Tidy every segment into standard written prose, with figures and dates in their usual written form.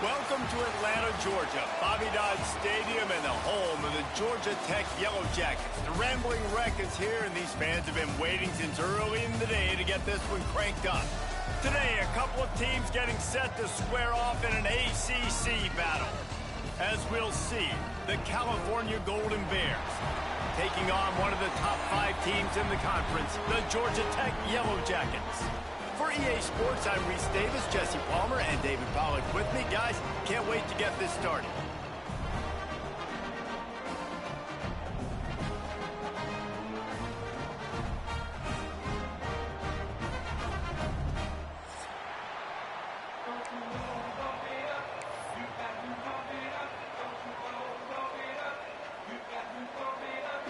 Welcome to Atlanta, Georgia, Bobby Dodd Stadium and the home of the Georgia Tech Yellow Jackets. The Rambling Wreck is here, and these fans have been waiting since early in the day to get this one cranked up. Today, a couple of teams getting set to square off in an ACC battle. As we'll see, the California Golden Bears taking on one of the top 5 teams in the conference, the Georgia Tech Yellow Jackets. For EA Sports, I'm Reese Davis, Jesse Palmer, and David Pollack with me. Guys, can't wait to get this started.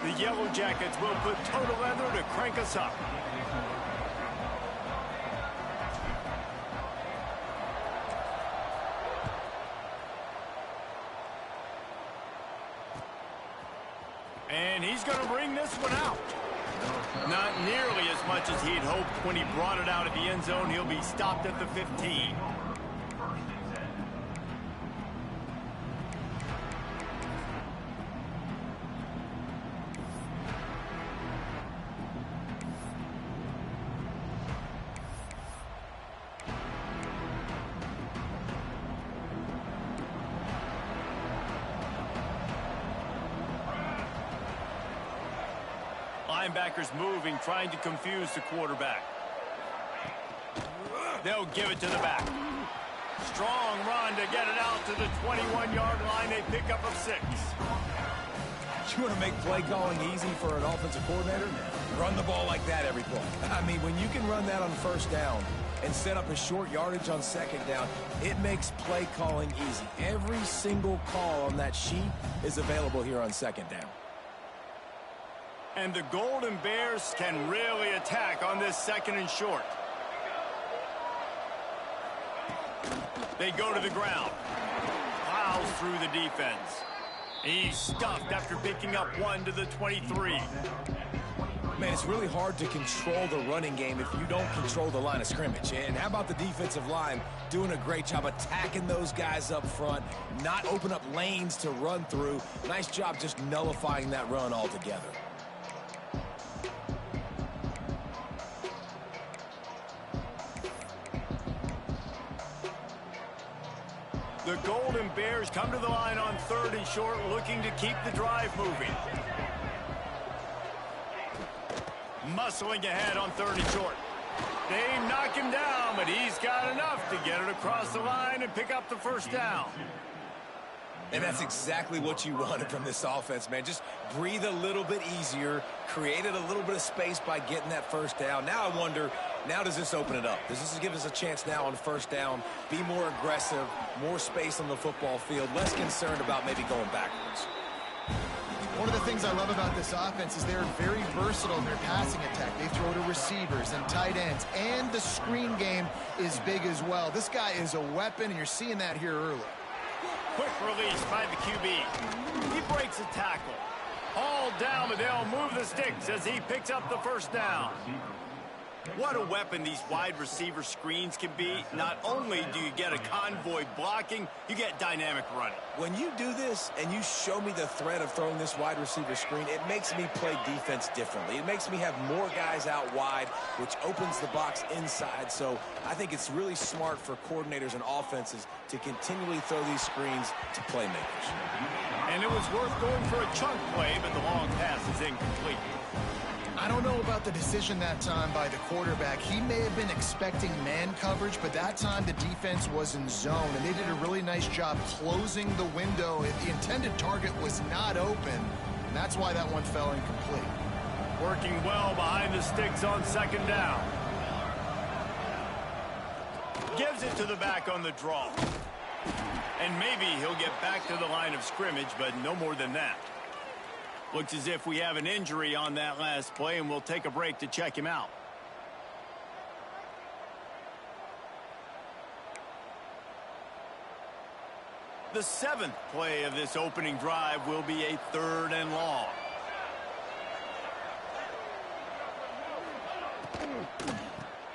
The Yellow Jackets will put total leather to crank us up. And he's going to bring this one out. Not nearly as much as he'd hoped when he brought it out of the end zone. He'll be stopped at the 15. Linebackers moving, trying to confuse the quarterback. They'll give it to the back. Strong run to get it out to the 21-yard line. They pick up a 6. You want to make play calling easy for an offensive coordinator? Run the ball like that every play. I mean, when you can run that on first down and set up a short yardage on second down, it makes play calling easy. Every single call on that sheet is available here on second down. And the Golden Bears can really attack on this second and short. They go to the ground. Plows through the defense. He's stuffed after picking up 1 to the 23. Man, it's really hard to control the running game if you don't control the line of scrimmage. And how about the defensive line doing a great job attacking those guys up front, not open up lanes to run through. Nice job just nullifying that run altogether. The Golden Bears come to the line on 3rd and short, looking to keep the drive moving. Muscling ahead on 3rd and short. They knock him down, but he's got enough to get it across the line and pick up the first down. And that's exactly what you wanted from this offense, man. Just breathe a little bit easier, created a little bit of space by getting that first down. Now I wonder, now does this open it up? Does this give us a chance now on first down, be more aggressive, more space on the football field, less concerned about maybe going backwards? One of the things I love about this offense is they're very versatile in their passing attack. They throw to receivers and tight ends, and the screen game is big as well. This guy is a weapon, and you're seeing that here early. Quick release by the QB. He breaks a tackle. All down, but they'll move the sticks as he picks up the first down. What a weapon these wide receiver screens can be. Not only do you get a convoy blocking, you get dynamic running. When you do this and you show me the threat of throwing this wide receiver screen, it makes me play defense differently. It makes me have more guys out wide, which opens the box inside. So I think it's really smart for coordinators and offenses to continually throw these screens to playmakers. And it was worth going for a chunk play, but the long pass is incomplete. I don't know about the decision that time by the quarterback. He may have been expecting man coverage, but that time the defense was in zone, and they did a really nice job closing the window. The intended target was not open, and that's why that one fell incomplete. Working well behind the sticks on second down. Gives it to the back on the draw. And maybe he'll get back to the line of scrimmage, but no more than that. Looks as if we have an injury on that last play, and we'll take a break to check him out. The 7th play of this opening drive will be a 3rd and long.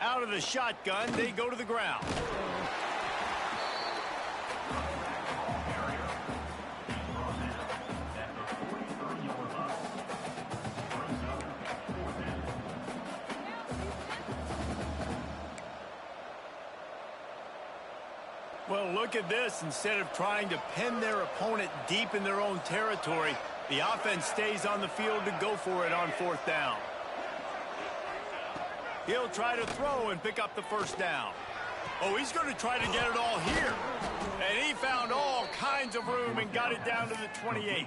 Out of the shotgun, they go to the ground. look at this. Instead of trying to pin their opponent deep in their own territory, the offense stays on the field to go for it on fourth down. He'll try to throw and pick up the first down. Oh, he's going to try to get it all here. And he found all kinds of room and got it down to the 28.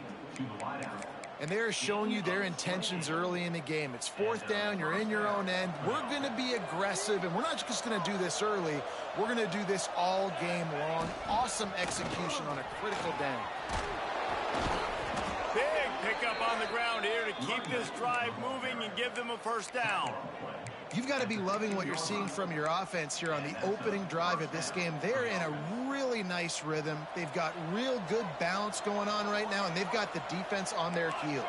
And they're showing you their intentions early in the game. It's fourth down. You're in your own end. We're going to be aggressive, and we're not just going to do this early. We're going to do this all game long. Awesome execution on a critical down. Big pickup on the ground here to keep this drive moving and give them a first down. You've got to be loving what you're seeing from your offense here on the opening drive of this game. They're in a really nice rhythm. They've got real good balance going on right now, and they've got the defense on their heels.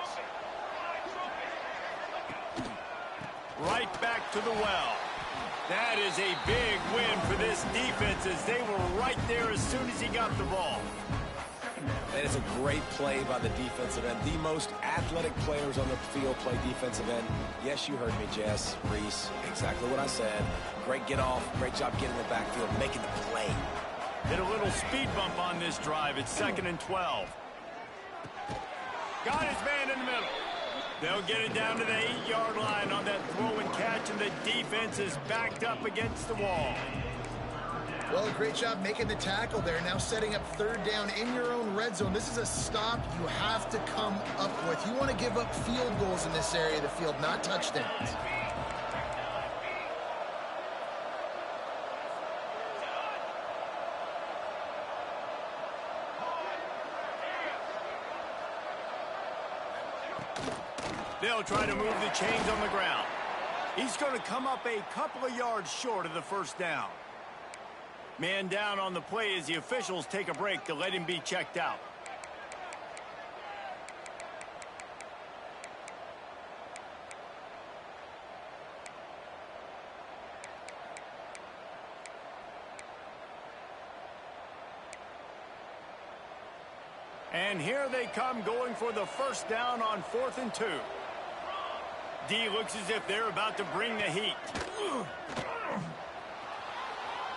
Right back to the well. That is a big win for this defense as they were right there as soon as he got the ball. And it's a great play by the defensive end. The most athletic players on the field play defensive end. Yes, you heard me, Jess, Reese. Exactly what I said. Great get off. Great job getting in the backfield, making the play. Hit a little speed bump on this drive. It's 2nd and 12. Got his man in the middle. They'll get it down to the 8-yard line on that throw and catch, and the defense is backed up against the wall. Well, great job making the tackle there. Now setting up third down in your own red zone. This is a stop you have to come up with. You want to give up field goals in this area of the field, not touchdowns. They'll try to move the chains on the ground. He's going to come up a couple of yards short of the first down. Man down on the play as the officials take a break to let him be checked out. And here they come going for the first down on 4th and 2. D looks as if they're about to bring the heat.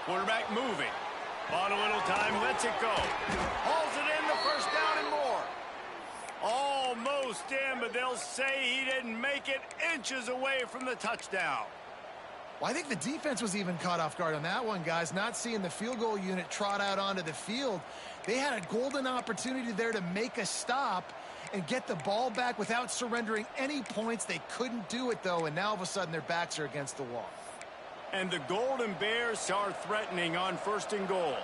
Quarterback moving. Bought a little time, lets it go. Hauls it in, the first down and more. Almost in, but they'll say he didn't make it, inches away from the touchdown. Well, I think the defense was even caught off guard on that one, guys. Not seeing the field goal unit trot out onto the field. They had a golden opportunity there to make a stop and get the ball back without surrendering any points. They couldn't do it, though, and now all of a sudden their backs are against the wall. And the Golden Bears are threatening on 1st and goal.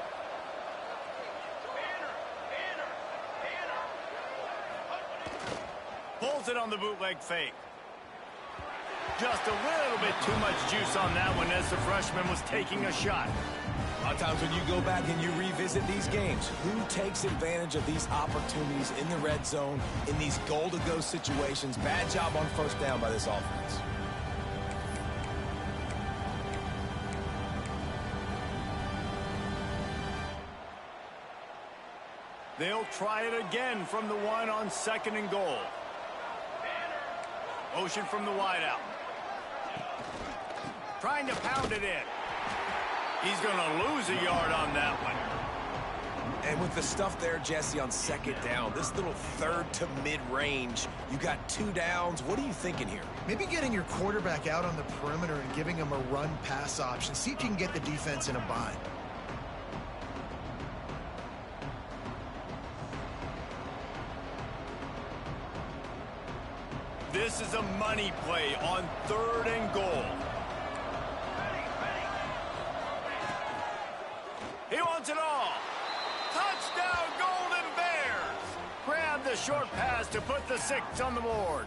Pulls it on the bootleg fake. Just a little bit too much juice on that one as the freshman was taking a shot. A lot of times when you go back and you revisit these games, who takes advantage of these opportunities in the red zone, in these goal-to-go situations? Bad job on first down by this offense. They'll try it again from the one on 2nd and goal. Motion from the wideout. Trying to pound it in. He's going to lose a yard on that one. And with the stuff there, Jesse, on 2nd down, this little 3rd to mid-range, you got 2 downs. What are you thinking here? Maybe getting your quarterback out on the perimeter and giving him a run-pass option. See if you can get the defense in a bind. This is a money play on 3rd and goal. He wants it all. Touchdown, Golden Bears. Grab the short pass to put the 6 on the board.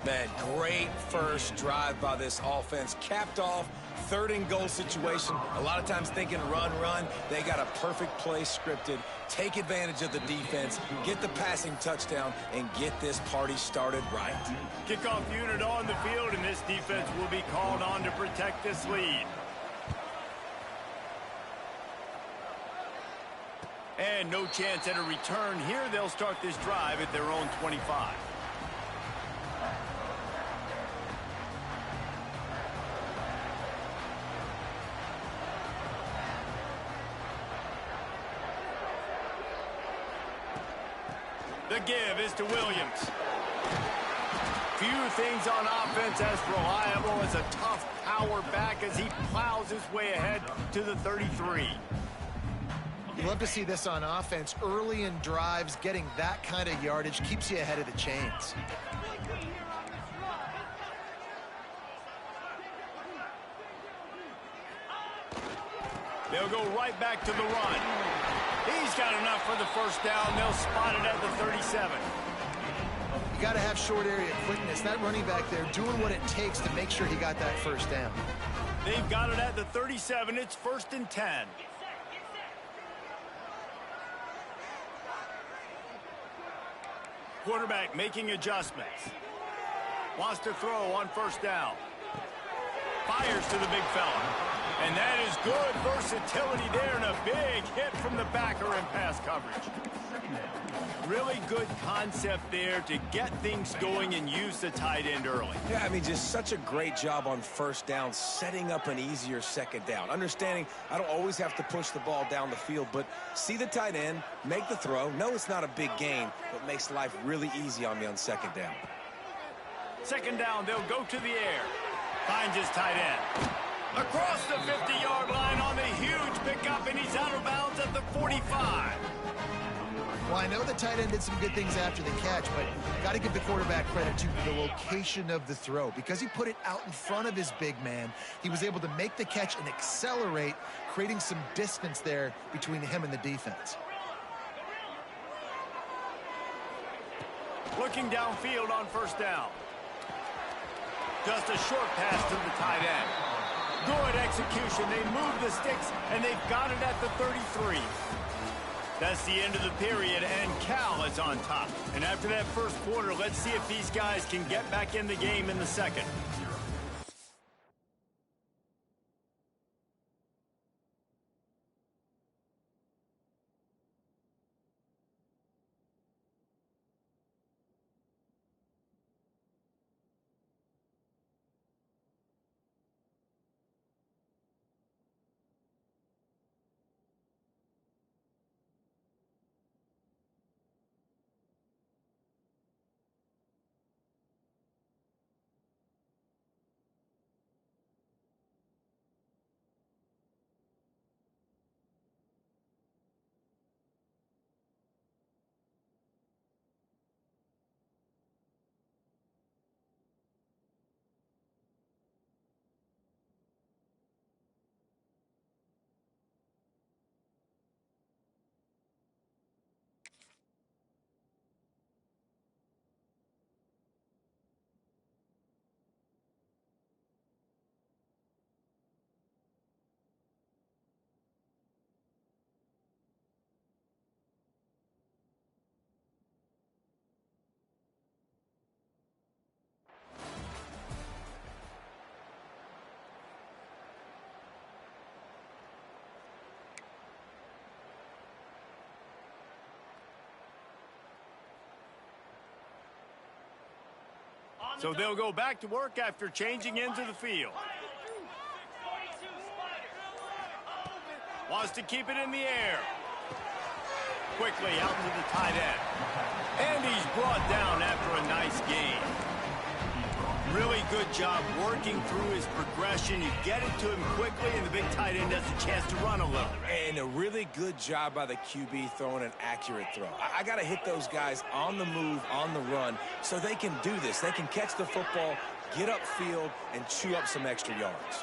Man, great first drive by this offense. Capped off, 3rd and goal situation. A lot of times thinking run. They got a perfect play scripted. Take advantage of the defense, get the passing touchdown, and get this party started right. Kickoff unit on the field, and this defense will be called on to protect this lead. And no chance at a return here. They'll start this drive at their own 25. The give is to Williams. Few things on offense as reliable as a tough power back as he plows his way ahead to the 33. You love to see this on offense. Early in drives, getting that kind of yardage keeps you ahead of the chains. They'll go right back to the run. He's got enough for the first down. They'll spot it at the 37. You got to have short area quickness. That running back there doing what it takes to make sure he got that first down. They've got it at the 37. It's 1st and 10. Quarterback making adjustments. Wants to throw on first down. Fires to the big fella. And that is good versatility there and a big hit from the backer in pass coverage. Really good concept there to get things going and use the tight end early. Yeah, I mean, just such a great job on first down, setting up an easier second down. Understanding I don't always have to push the ball down the field, but see the tight end, make the throw. No, it's not a big gain, but makes life really easy on me on second down. Second down, they'll go to the air. Finds his tight end. Across the 50-yard line on the huge pickup, and he's out of bounds at the 45. Well, I know the tight end did some good things after the catch, but got to give the quarterback credit to the location of the throw. Because he put it out in front of his big man, he was able to make the catch and accelerate, creating some distance there between him and the defense. Looking downfield on first down. Just a short pass to the tight end. Good execution. They move the sticks, and they've got it at the 33. That's the end of the period, and Cal is on top. And after that first quarter, let's see if these guys can get back in the game in the second. So they'll go back to work after changing into the field. Wants to keep it in the air. Quickly out to the tight end. And he's brought down after a nice gain. Really good job working through his progression. You get it to him quickly, and the big tight end has a chance to run a little. And a really good job by the QB throwing an accurate throw. I got to hit those guys on the move, on the run, so they can do this. They can catch the football, get upfield, and chew up some extra yards.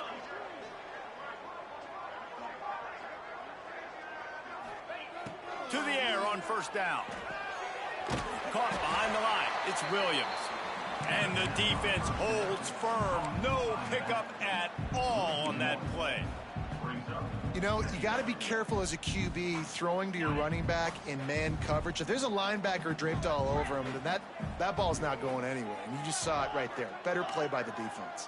To the air on first down. Caught behind the line. It's Williams. And the defense holds firm. No pickup at all on that play. You know, you got to be careful as a QB throwing to your running back in man coverage. If there's a linebacker draped all over him, then that ball's not going anywhere. And you just saw it right there. Better play by the defense.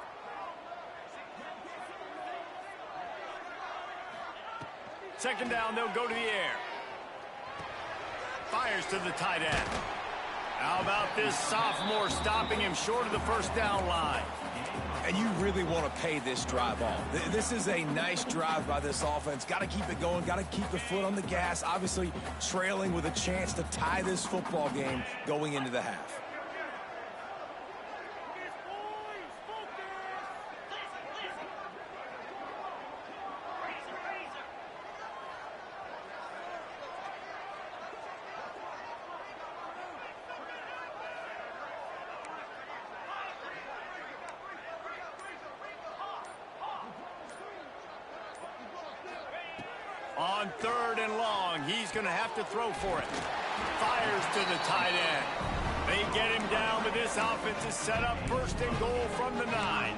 Second down, they'll go to the air. Fires to the tight end. How about this sophomore stopping him short of the first down line? And you really want to pay this drive off. This is a nice drive by this offense. Got to keep it going. Got to keep the foot on the gas. Obviously, trailing with a chance to tie this football game going into the half. On 3rd and long, he's going to have to throw for it. Fires to the tight end. They get him down, but this offense is set up 1st and goal from the 9.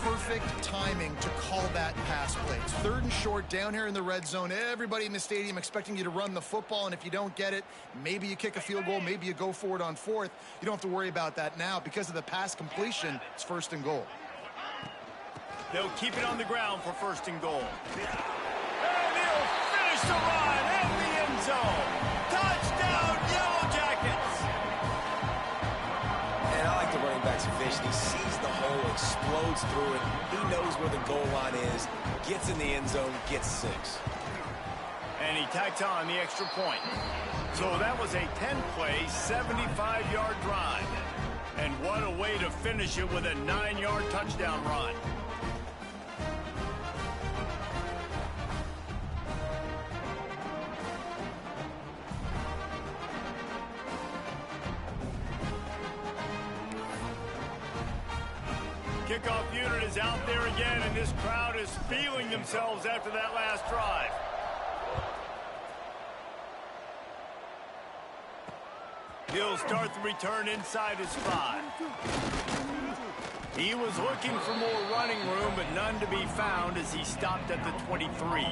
Perfect timing to call that pass play. It's 3rd and short down here in the red zone. Everybody in the stadium expecting you to run the football, and if you don't get it, maybe you kick a field goal, maybe you go for it on 4th. You don't have to worry about that now. Because of the pass completion, it's 1st and goal. They'll keep it on the ground for 1st and goal. And he'll finish the run in the end zone. Touchdown, Yellow Jackets! And I like the running back's vision. He sees the hole, explodes through it. He knows where the goal line is, gets in the end zone, gets 6. And he tacks on the extra point. So that was a 10-play, 75-yard drive. And what a way to finish it with a 9-yard touchdown run. Kickoff unit is out there again, and this crowd is feeling themselves after that last drive. He'll start the return inside his 5. He was looking for more running room, but none to be found as he stopped at the 23.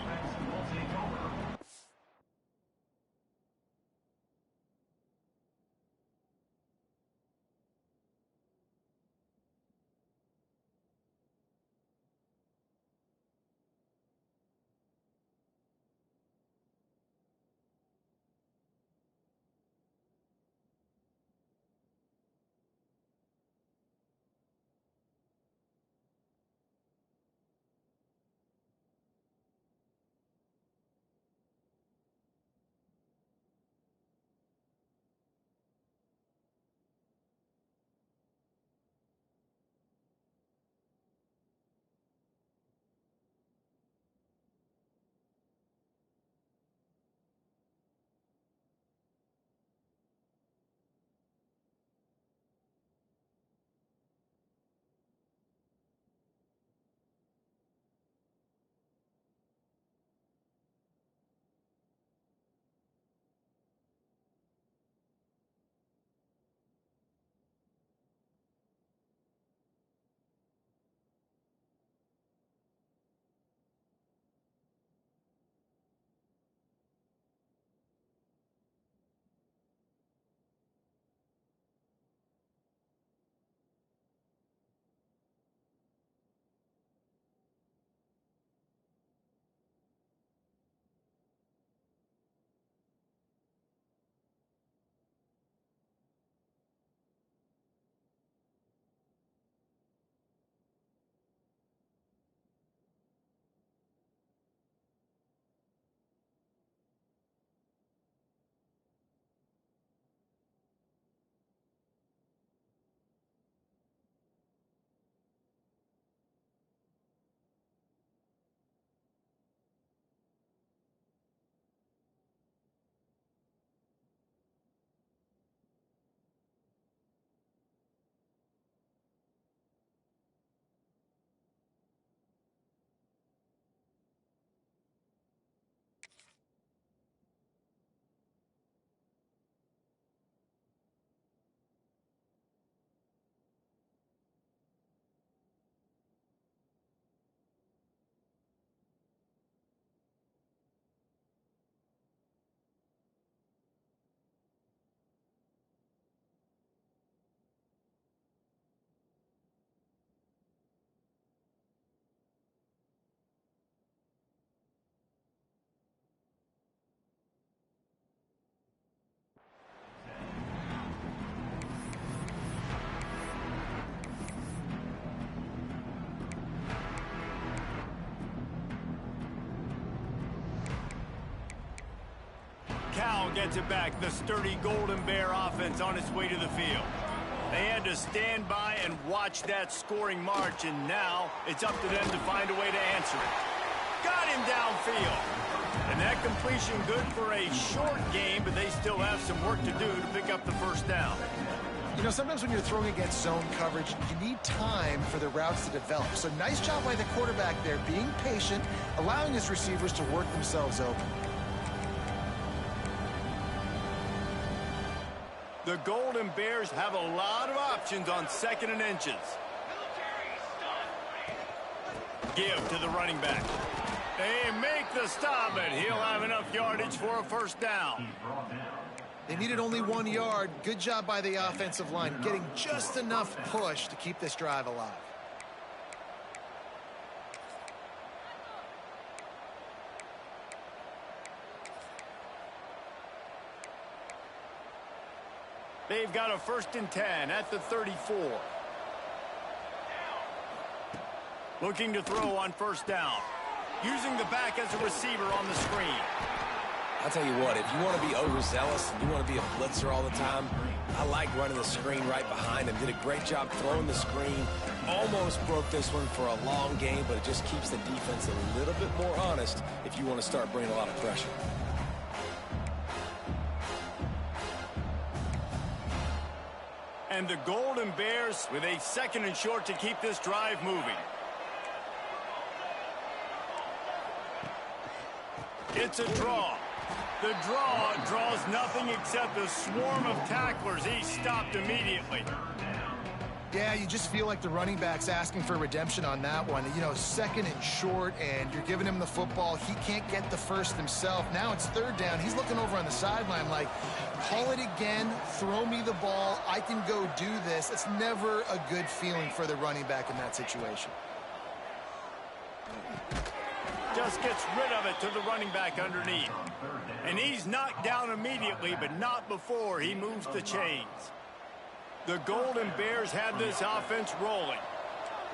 gets it back. The sturdy Golden Bear offense on its way to the field. They had to stand by and watch that scoring march, and now it's up to them to find a way to answer it. Got him downfield. And that completion good for a short game, but they still have some work to do to pick up the first down. You know, sometimes when you're throwing against zone coverage, you need time for the routes to develop. So nice job by the quarterback there, being patient, allowing his receivers to work themselves open. The Golden Bears have a lot of options on 2nd and inches. Give to the running back. They make the stop, and he'll have enough yardage for a first down. They needed only 1 yard. Good job by the offensive line, getting just enough push to keep this drive alive. They've got a 1st and 10 at the 34. Looking to throw on 1st down. Using the back as a receiver on the screen. I'll tell you what, if you want to be overzealous and you want to be a blitzer all the time, I like running the screen right behind him. Did a great job throwing the screen. Almost broke this one for a long game, but it just keeps the defense a little bit more honest if you want to start bringing a lot of pressure. And the Golden Bears with a 2nd and short to keep this drive moving. It's a draw. The draw draws nothing except a swarm of tacklers. He's stopped immediately. Yeah, you just feel like the running back's asking for redemption on that one. You know, 2nd and short, and you're giving him the football. He can't get the first himself. Now it's 3rd down. He's looking over on the sideline like, call it again, throw me the ball, I can go do this. It's never a good feeling for the running back in that situation. Just gets rid of it to the running back underneath. And he's knocked down immediately, but not before he moves the chains. The Golden Bears have this offense rolling.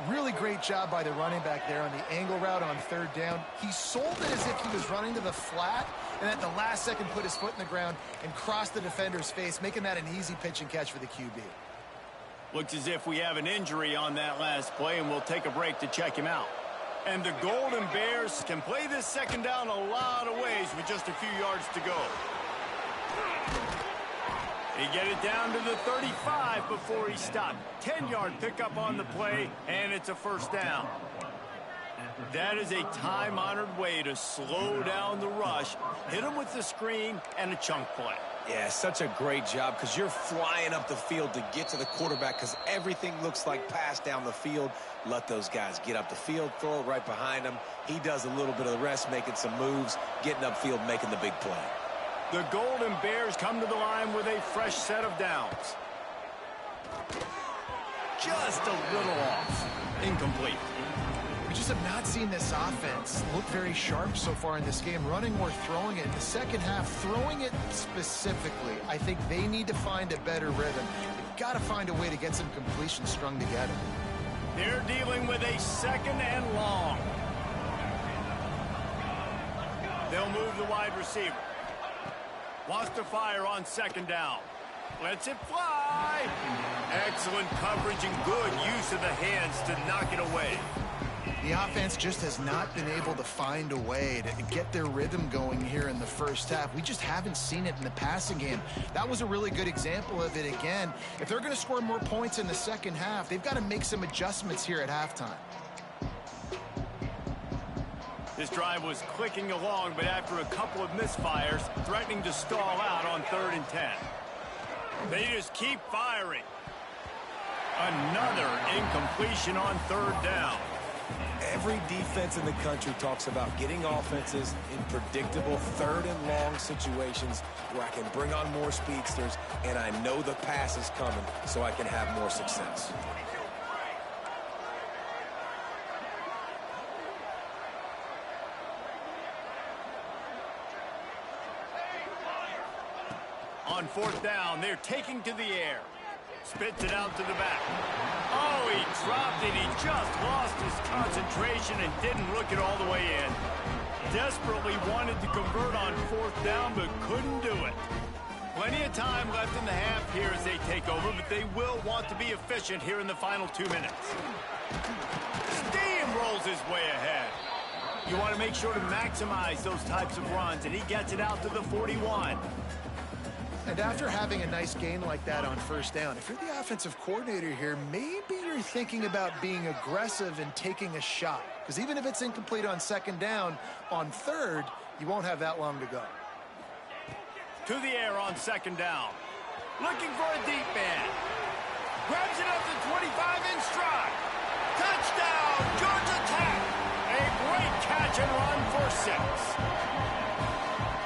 Really great job by the running back there on the angle route on 3rd down. He sold it as if he was running to the flat, and at the last second put his foot in the ground and crossed the defender's face, making that an easy pitch and catch for the QB. Looks as if we have an injury on that last play, and we'll take a break to check him out. And the Golden Bears can play this 2nd down a lot of ways with just a few yards to go. He get it down to the 35 before he stopped. 10-yard pickup on the play, and it's a 1st down. That is a time-honored way to slow down the rush, hit him with the screen, and a chunk play. Yeah, such a great job because you're flying up the field to get to the quarterback because everything looks like pass down the field. Let those guys get up the field, throw it right behind him. He does a little bit of the rest, making some moves, getting upfield, making the big play. The Golden Bears come to the line with a fresh set of downs. Just a little off. Incomplete. We just have not seen this offense look very sharp so far in this game, running or throwing it. In the 2nd half, throwing it specifically, I think they need to find a better rhythm. They've got to find a way to get some completions strung together. They're dealing with a 2nd and long. They'll move the wide receiver. Wants to fire on 2nd down. Lets it fly. Excellent coverage and good use of the hands to knock it away. The offense just has not been able to find a way to get their rhythm going here in the 1st half. We just haven't seen it in the passing game. That was a really good example of it again. If they're going to score more points in the 2nd half, they've got to make some adjustments here at halftime. This drive was clicking along, but after a couple of misfires, threatening to stall out on 3rd and 10. They just keep firing. Another incompletion on 3rd down. Every defense in the country talks about getting offenses in predictable 3rd and long situations where I can bring on more speedsters and I know the pass is coming so I can have more success. On 4th down, they're taking to the air. Spits it out to the back. Oh, he dropped it. He just lost his concentration and didn't look it all the way in. Desperately wanted to convert on 4th down, but couldn't do it. Plenty of time left in the half here as they take over, but they will want to be efficient here in the final 2 minutes. Steamrolls his way ahead. You want to make sure to maximize those types of runs, and he gets it out to the 41. And after having a nice gain like that on 1st down, if you're the offensive coordinator here, maybe you're thinking about being aggressive and taking a shot. Because even if it's incomplete on 2nd down, on 3rd, you won't have that long to go. To the air on 2nd down. Looking for a deep man. Grabs it up to 25 in stride. Touchdown, Georgia Tech. A great catch and run for 6.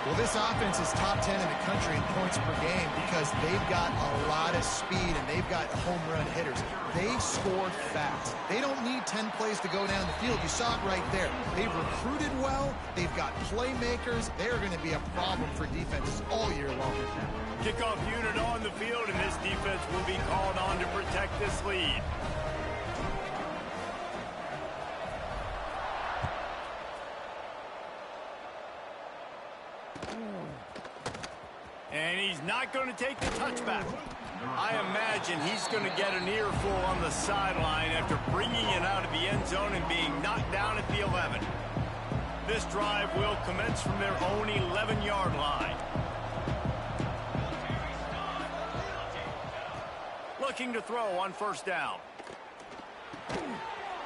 Well, this offense is top 10 in the country in points per game because they've got a lot of speed and they've got home run hitters. They score fast. They don't need 10 plays to go down the field. You saw it right there. They've recruited well. They've got playmakers. They're going to be a problem for defenses all year long. Kickoff unit on the field, and this defense will be called on to protect this lead. And he's not going to take the touchback. I imagine he's going to get an earful on the sideline after bringing it out of the end zone and being knocked down at the 11. This drive will commence from their own 11-yard line. Looking to throw on 1st down.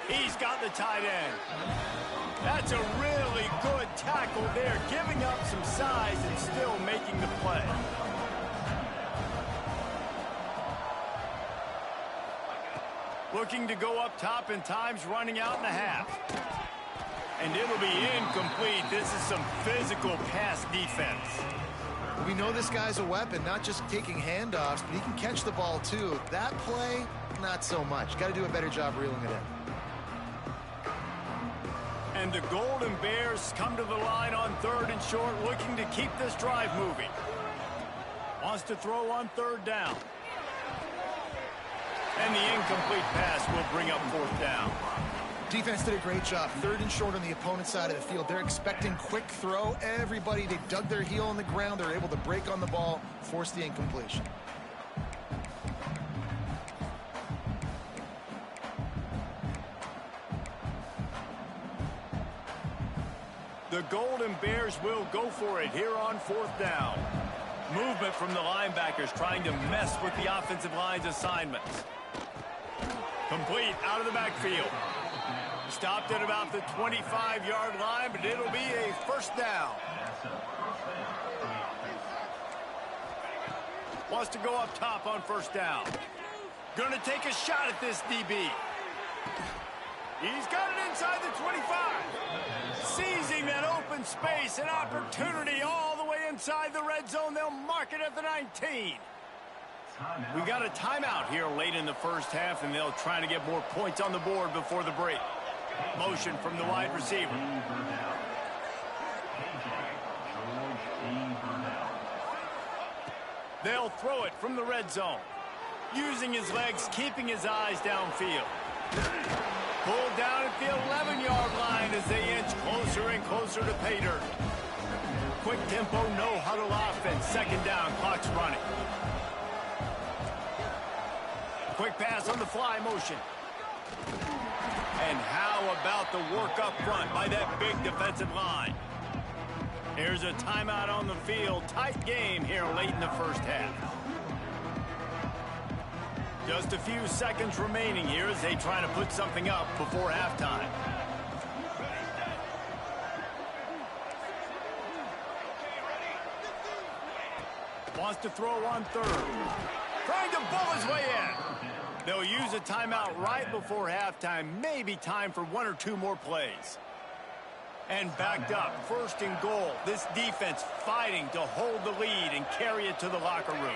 He's got the tight end. That's a really good tackle there, giving up some size and still making the play. Looking to go up top, and time's running out in the half. And it'll be incomplete. This is some physical pass defense. We know this guy's a weapon, not just taking handoffs, but he can catch the ball too. That play, not so much. Got to do a better job reeling it in. And the Golden Bears come to the line on 3rd and short, looking to keep this drive moving. Wants to throw on 3rd down. And the incomplete pass will bring up 4th down. Defense did a great job. 3rd and short on the opponent's side of the field. They're expecting quick throw. Everybody, they dug their heel on the ground. They're able to break on the ball, force the incompletion. The Golden Bears will go for it here on 4th down. Movement from the linebackers trying to mess with the offensive line's assignments. Complete out of the backfield. Stopped at about the 25-yard line, but it'll be a 1st down. Wants to go up top on 1st down. Going to take a shot at this DB. He's got it inside the 25. Seizing that open space, an opportunity all the way inside the red zone. They'll mark it at the 19. We got a timeout here late in the 1st half, and they'll try to get more points on the board before the break. Motion from the wide receiver. They'll throw it from the red zone. Using his legs, keeping his eyes downfield. Pulled down at the 11-yard line as they inch closer and closer to pay dirt. Quick tempo, no huddle offense. 2nd down, clock's running. Quick pass on the fly motion. And how about the work up front by that big defensive line? Here's a timeout on the field. Tight game here late in the 1st half. Just a few seconds remaining here as they try to put something up before halftime. Wants to throw on 3rd. Trying to bull his way in. They'll use a timeout right before halftime. Maybe time for 1 or 2 more plays. And backed up, 1st and goal. This defense fighting to hold the lead and carry it to the locker room.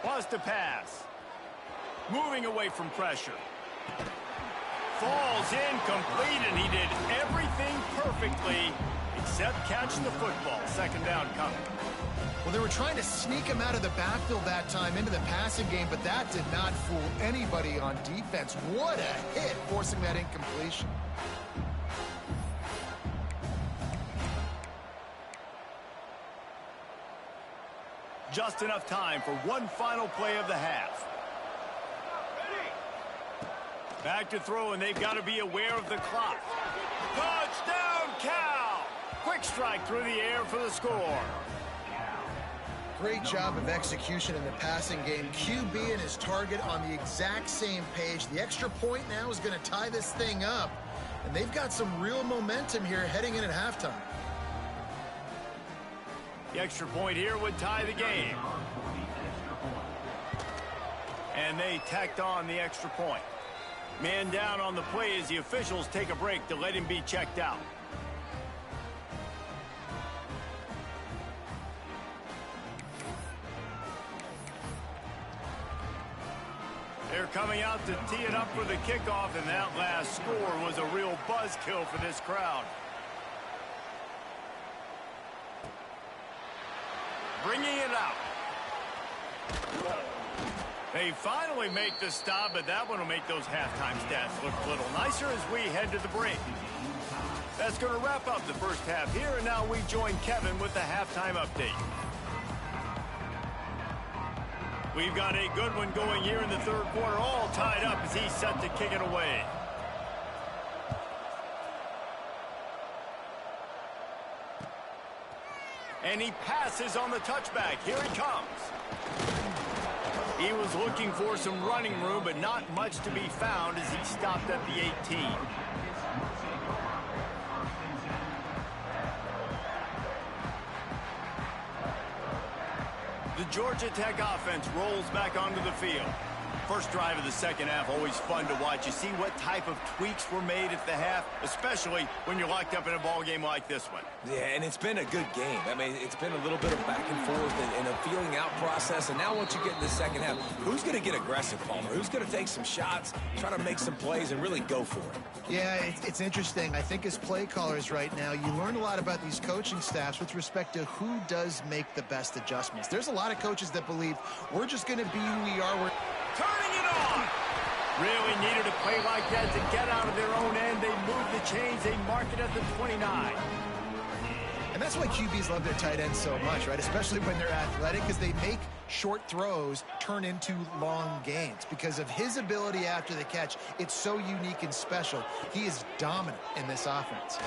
Wants to pass. Moving away from pressure. Falls incomplete, and he did everything perfectly set, catch the football. Second down coming. Well, they were trying to sneak him out of the backfield that time into the passing game, but that did not fool anybody on defense. What a hit, forcing that incompletion. Just enough time for one final play of the half. Back to throw, and they've got to be aware of the clock. Touchdown, Cal! Quick strike through the air for the score. Great job of execution in the passing game. QB and his target on the exact same page. The extra point now is going to tie this thing up. And they've got some real momentum here heading in at halftime. The extra point here would tie the game. And they tacked on the extra point. Man down on the play as the officials take a break to let him be checked out. They're coming out to tee it up for the kickoff, and that last score was a real buzzkill for this crowd. Bringing it out. They finally make the stop, but that one will make those halftime stats look a little nicer as we head to the break. That's going to wrap up the first half here, and now we join Kevin with the halftime update. We've got a good one going here in the third quarter, all tied up as he's set to kick it away. And he passes on the touchback. Here he comes. He was looking for some running room, but not much to be found as he stopped at the 18. The Georgia Tech offense rolls back onto the field. First drive of the second half, always fun to watch. You see what type of tweaks were made at the half, especially when you're locked up in a ball game like this one. Yeah, and it's been a good game. I mean, it's been a little bit of back and forth and a feeling out process. And now once you get in the second half, who's going to get aggressive, Palmer? Who's going to take some shots, try to make some plays, and really go for it? Yeah, it's interesting. I think as play callers right now, you learn a lot about these coaching staffs with respect to who does make the best adjustments. There's a lot of coaches that believe we're just going to be who we are. Turning it on. Really needed a play like that to get out of their own end. They move the chains. They mark it at the 29. And that's why QBs love their tight ends so much, right? Especially when they're athletic, because they make short throws turn into long gains. Because of his ability after the catch, it's so unique and special. He is dominant in this offense.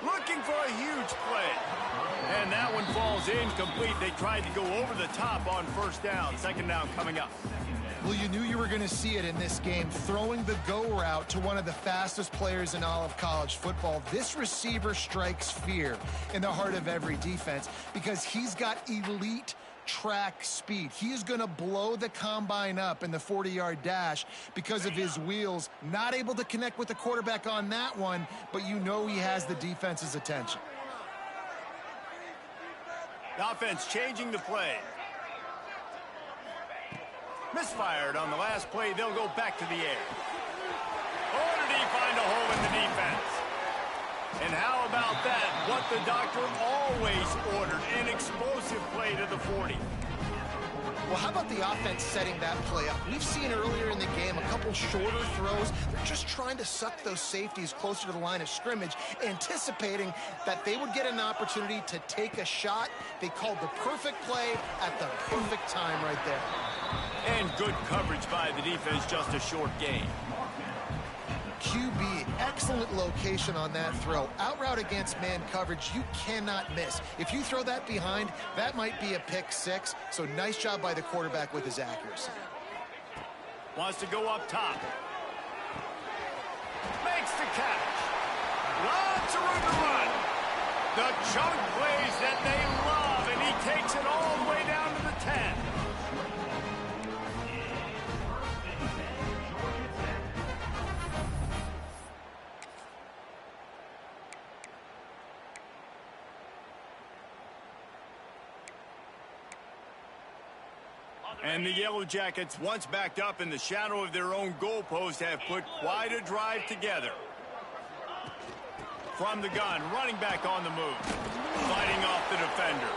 Looking for a huge play. And that one falls incomplete. They tried to go over the top on first down. Second down coming up. Well, you knew you were going to see it in this game, throwing the go route to one of the fastest players in all of college football. This receiver strikes fear in the heart of every defense because he's got elite track speed. He is going to blow the combine up in the 40-yard dash because of his wheels. Not able to connect with the quarterback on that one, but you know he has the defense's attention. The offense changing the play. Misfired on the last play. They'll go back to the air. Oh, did he find a hole in the defense? And how about that? What the doctor always ordered, an explosive play to the 40. Well, how about the offense setting that play up? We've seen earlier in the game a couple shorter throws. They're just trying to suck those safeties closer to the line of scrimmage, anticipating that they would get an opportunity to take a shot. They called the perfect play at the perfect time right there. And good coverage by the defense, just a short gain. QB, excellent location on that throw. Out route against man coverage, you cannot miss. If you throw that behind, that might be a pick six. So nice job by the quarterback with his accuracy. Wants to go up top. Makes the catch. Lots of room to run. The chunk plays that they love, and he takes it all the way down to the 10. And the Yellow Jackets, once backed up in the shadow of their own goalpost, have put quite a drive together. from the gun, running back on the move, fighting off the defender.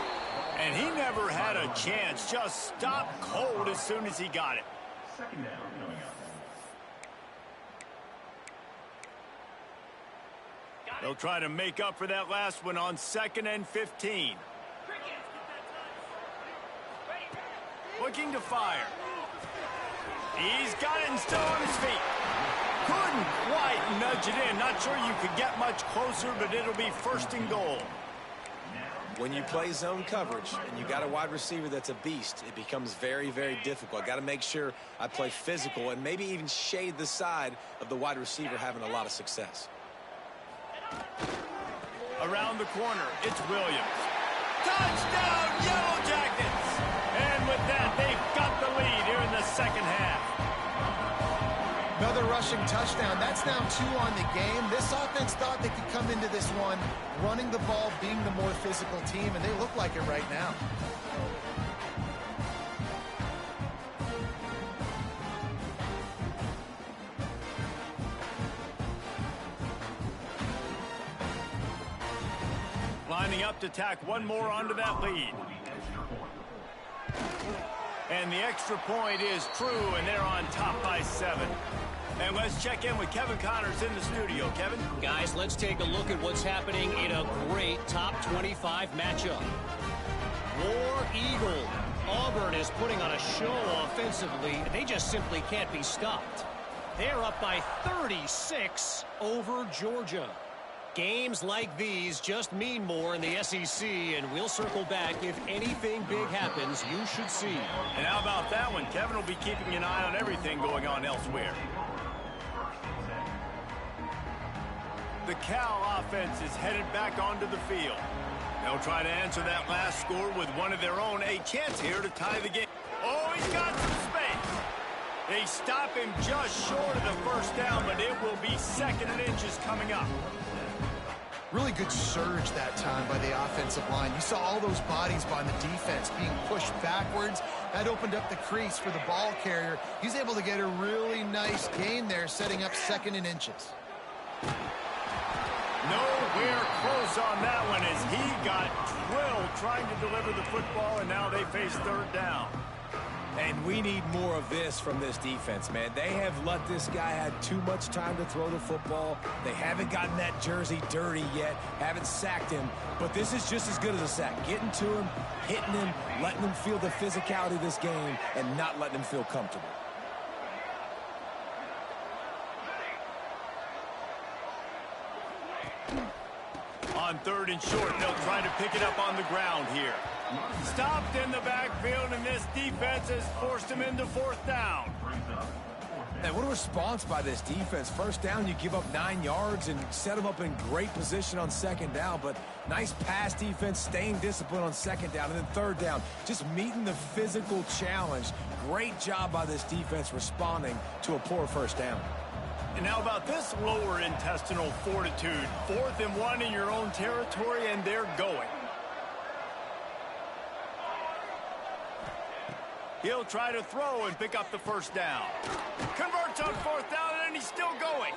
And he never had a chance, just stopped cold as soon as he got it. Second down coming up. They'll try to make up for that last one on 2nd and 15. Looking to fire. He's got it and still on his feet. Couldn't quite nudge it in. Not sure you could get much closer, but it'll be 1st and goal. When you play zone coverage and you got a wide receiver that's a beast, it becomes very, very difficult. I got to make sure I play physical and maybe even shade the side of the wide receiver having a lot of success. Around the corner, it's Williams. Touchdown, Yellow Jackets! And with that, they've got the lead here in the second half. Another rushing touchdown. That's now 2 on the game. This offense thought they could come into this one running the ball, being the more physical team, and they look like it right now. Lining up to tack one more onto that lead. And the extra point is true, and they're on top by 7. And let's check in with Kevin Connors in the studio. Kevin? Guys, let's take a look at what's happening in a great top 25 matchup. War Eagle. Auburn is putting on a show offensively. They just simply can't be stopped. They're up by 36 over Georgia. Games like these just mean more in the SEC, and we'll circle back if anything big happens. You should see. And how about that one? Kevin will be keeping an eye on everything going on elsewhere. The Cal offense is headed back onto the field. They'll try to answer that last score with one of their own. A chance here to tie the game. Oh, he's got some space. They stop him just short of the 1st down, but it will be 2nd and inches coming up. Really good surge that time by the offensive line. You saw all those bodies by the defense being pushed backwards. That opened up the crease for the ball carrier. He's able to get a really nice gain there, setting up 2nd and inches. Nowhere close on that one as he got drilled trying to deliver the football, and now they face 3rd down. And we need more of this from this defense, man. They have let this guy have too much time to throw the football. They haven't gotten that jersey dirty yet, haven't sacked him. But this is just as good as a sack. Getting to him, hitting him, letting him feel the physicality of this game, and not letting him feel comfortable. On 3rd and short, they'll try to pick it up on the ground here. Stopped in the backfield, and this defense has forced him into 4th down. And what a response by this defense. 1st down, you give up 9 yards and set them up in great position on 2nd down. But nice pass defense, staying disciplined on 2nd down. And then 3rd down, just meeting the physical challenge. Great job by this defense responding to a poor 1st down. And how about this lower intestinal fortitude? 4th and 1 in your own territory, and they're going. He'll try to throw and pick up the 1st down. Converts on 4th down, and he's still going.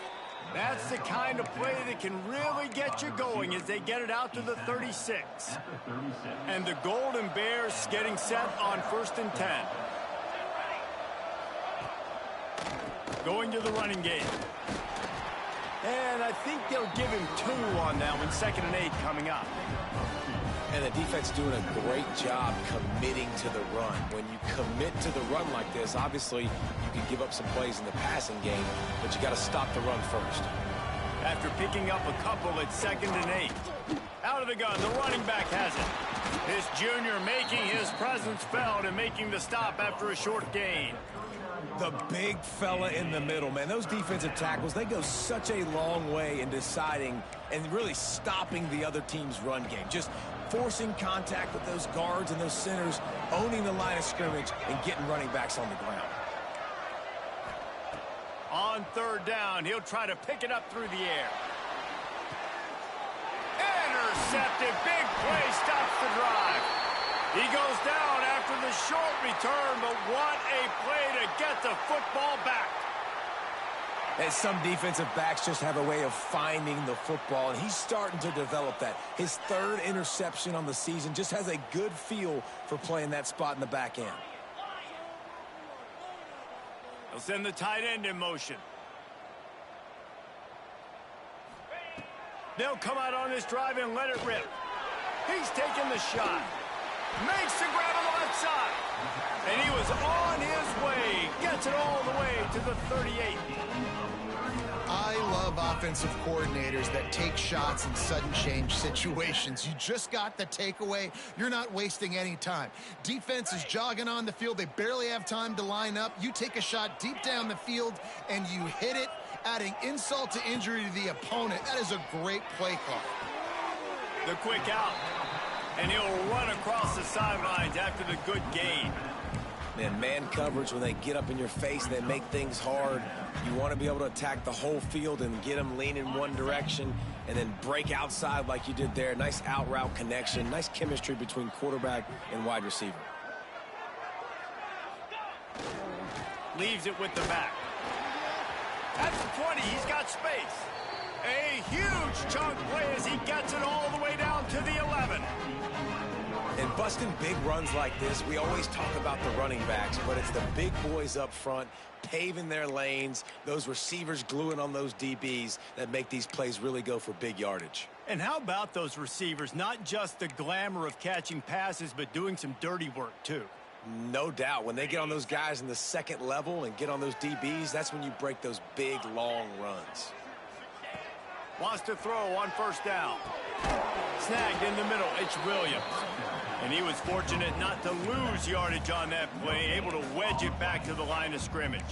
That's the kind of play that can really get you going as they get it out to the 36. And the Golden Bears getting set on 1st and 10. Going to the running game. And I think they'll give him 2 on that one. 2nd and 8 coming up. And the defense doing a great job committing to the run. When you commit to the run like this, obviously you can give up some plays in the passing game, but you got to stop the run first. After picking up a couple at 2nd and 8. Out of the gun, the running back has it. This junior making his presence felt and making the stop after a short gain. The big fella in the middle, man. Those defensive tackles, they go such a long way in deciding and really stopping the other team's run game. Just forcing contact with those guards and those centers, owning the line of scrimmage, and getting running backs on the ground. On 3rd down, he'll try to pick it up through the air. Intercepted. Big play stops the drive. He goes down after the short return, but what a play to get the football back. And some defensive backs just have a way of finding the football, and he's starting to develop that. His third interception on the season, just has a good feel for playing that spot in the back end. He'll send the tight end in motion. They'll come out on this drive and let it rip. He's taking the shot. Makes the grab on the left side. And he was on his way. Gets it all the way to the 38. I love offensive coordinators that take shots in sudden change situations. You just got the takeaway. You're not wasting any time. Defense is jogging on the field. They barely have time to line up. You take a shot deep down the field, and you hit it, adding insult to injury to the opponent. That is a great play call. The quick out. And he'll run across the sidelines after the good gain. Man coverage, when they get up in your face, they make things hard. You want to be able to attack the whole field and get them lean in one direction and then break outside like you did there. Nice out route connection, nice chemistry between quarterback and wide receiver. Leaves it with the back. That's the 20. He's got space. A huge chunk play as he gets it all the way down to the 11. And busting big runs like this, we always talk about the running backs, but it's the big boys up front paving their lanes, those receivers gluing on those DBs that make these plays really go for big yardage. And how about those receivers? Not just the glamour of catching passes, but doing some dirty work too. No doubt. When they get on those guys in the second level and get on those DBs, that's when you break those big, long runs. Wants to throw on first down. Snagged in the middle. It's Williams. And he was fortunate not to lose yardage on that play, able to wedge it back to the line of scrimmage.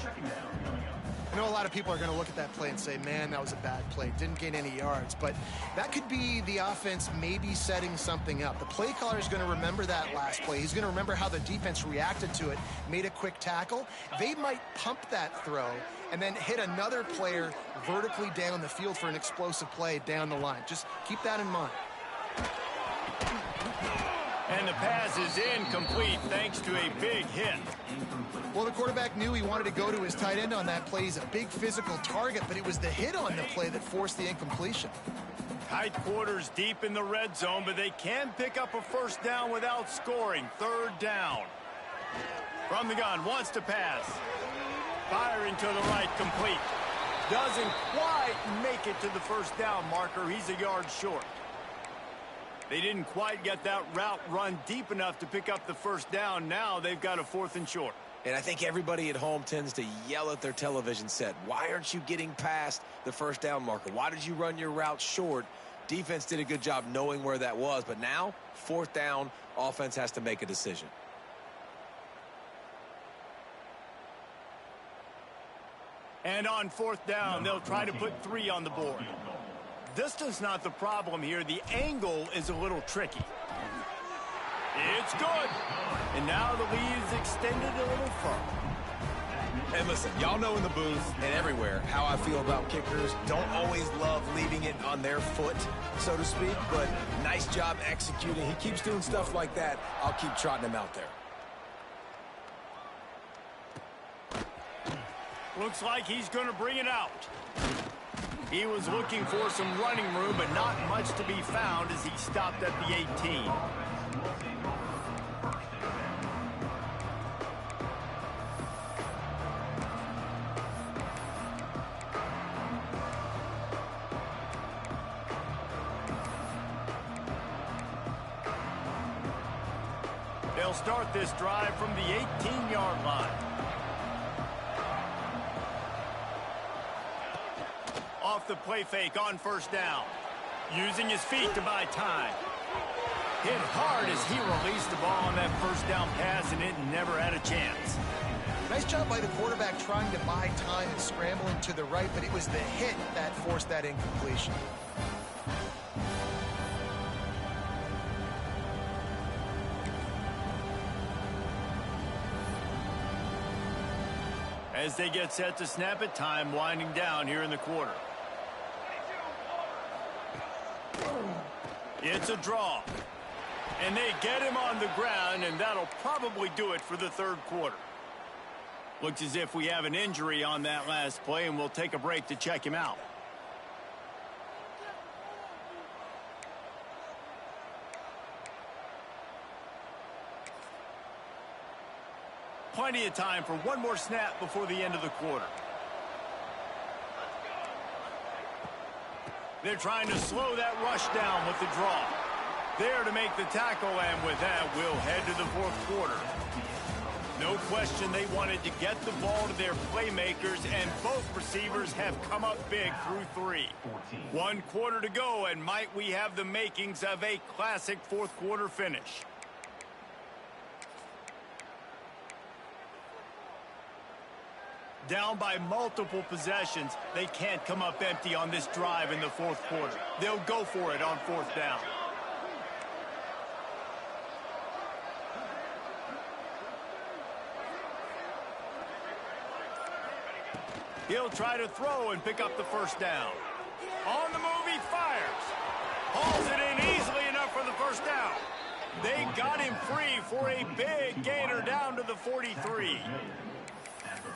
I know a lot of people are going to look at that play and say, man, that was a bad play. Didn't gain any yards. But that could be the offense maybe setting something up. The play caller is going to remember that last play. He's going to remember how the defense reacted to it, made a quick tackle. They might pump that throw and then hit another player vertically down the field for an explosive play down the line. Just keep that in mind. And the pass is incomplete thanks to a big hit. Well, the quarterback knew he wanted to go to his tight end on that play. He's a big physical target, but it was the hit on the play that forced the incompletion. Tight quarters deep in the red zone, but they can pick up a first down without scoring. Third down. From the gun, wants to pass. Firing to the right, complete. Doesn't quite make it to the first down marker. He's a yard short. They didn't quite get that route run deep enough to pick up the first down. Now they've got a 4th and short. And I think everybody at home tends to yell at their television set. Why aren't you getting past the first down marker? Why did you run your route short? Defense did a good job knowing where that was. But now, 4th down, offense has to make a decision. And on 4th down, they'll try to put 3 on the board. Distance not the problem here. The angle is a little tricky. It's good. And now the lead is extended a little further. And listen, y'all know in the booth and everywhere how I feel about kickers. Don't always love leaving it on their foot, so to speak, but nice job executing. He keeps doing stuff like that. I'll keep trotting him out there. Looks like he's going to bring it out. He was looking for some running room, but not much to be found as he stopped at the 18. They'll start this drive from the 18-yard line. Off the play fake on first down. Using his feet to buy time. Hit hard as he released the ball on that first down pass, and it never had a chance. Nice job by the quarterback trying to buy time and scrambling to the right, but it was the hit that forced that incompletion. As they get set to snap it, time winding down here in the quarter. It's a draw. And they get him on the ground, and that'll probably do it for the third quarter. Looks as if we have an injury on that last play, and we'll take a break to check him out. Plenty of time for one more snap before the end of the quarter. They're trying to slow that rush down with the draw. There to make the tackle, and with that, we'll head to the fourth quarter. No question they wanted to get the ball to their playmakers, and both receivers have come up big through 3. 1 quarter to go, and might we have the makings of a classic fourth quarter finish. Down by multiple possessions, they can't come up empty on this drive in the fourth quarter. They'll go for it on 4th down. He'll try to throw and pick up the 1st down. On the move, he fires. Hauls it in easily enough for the 1st down. They got him free for a big gainer down to the 43.